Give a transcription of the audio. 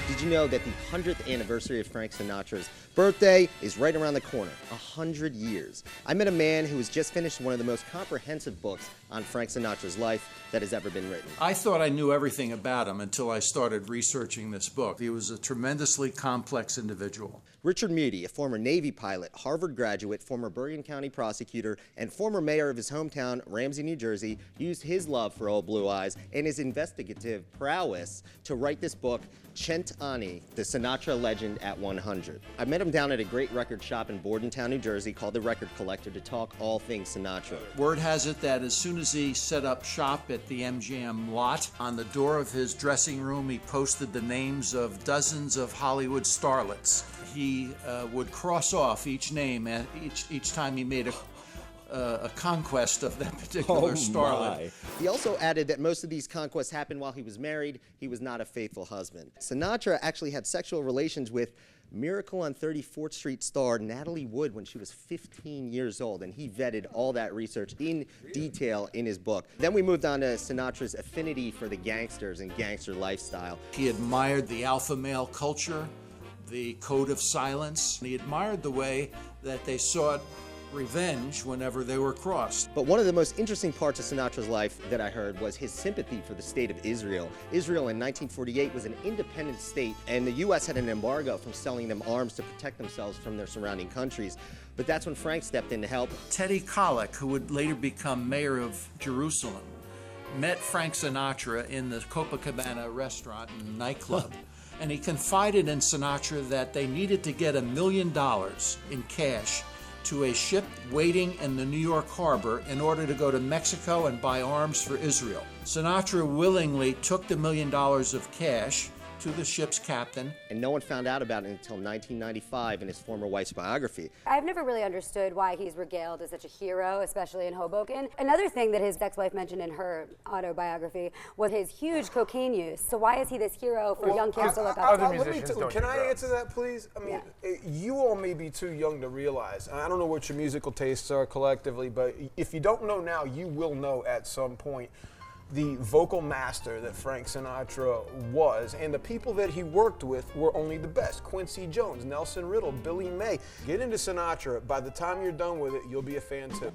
Did you know that the 100th anniversary of Frank Sinatra's birthday is right around the corner? 100 years. I met a man who has just finished one of the most comprehensive books on Frank Sinatra's life that has ever been written. I thought I knew everything about him until I started researching this book. He was a tremendously complex individual. Richard Muti, a former Navy pilot, Harvard graduate, former Bergen County prosecutor, and former mayor of his hometown, Ramsey, New Jersey, used his love for Old Blue Eyes and his investigative prowess to write this book, Anni The Sinatra Legend at 100. I met him down at a great record shop in Bordentown, New Jersey called The Record Collector to talk all things Sinatra. Word has it that as soon as he set up shop at the MGM lot, on the door of his dressing room he posted the names of dozens of Hollywood starlets. He would cross off each name each time he made a conquest of that particular starlet. He also added that most of these conquests happened while he was married. He was not a faithful husband. Sinatra actually had sexual relations with Miracle on 34th Street star Natalie Wood when she was 15 years old, and he vetted all that research in detail in his book. Then we moved on to Sinatra's affinity for the gangsters and gangster lifestyle. He admired the alpha male culture, the code of silence. He admired the way that they sought revenge whenever they were crossed. But one of the most interesting parts of Sinatra's life that I heard was his sympathy for the state of Israel. Israel in 1948 was an independent state, and the U.S. had an embargo from selling them arms to protect themselves from their surrounding countries. But that's when Frank stepped in to help. Teddy Kollek, who would later become mayor of Jerusalem, met Frank Sinatra in the Copacabana restaurant and nightclub. And he confided in Sinatra that they needed to get $1 million in cash to a ship waiting in the New York harbor in order to go to Mexico and buy arms for Israel. Sinatra willingly took the $1 million of cash to the ship's captain. And no one found out about it until 1995 in his former wife's biography. I've never really understood why he's regaled as such a hero, especially in Hoboken. Another thing that his ex-wife mentioned in her autobiography was his huge cocaine use. So why is he this hero for young kids to look up to? Can I answer that, please? I mean, you all may be too young to realize. I don't know what your musical tastes are collectively, but if you don't know now, you will know at some point. The vocal master that Frank Sinatra was, and the people that he worked with were only the best. Quincy Jones, Nelson Riddle, Billy May. Get into Sinatra. By the time you're done with it, you'll be a fan too.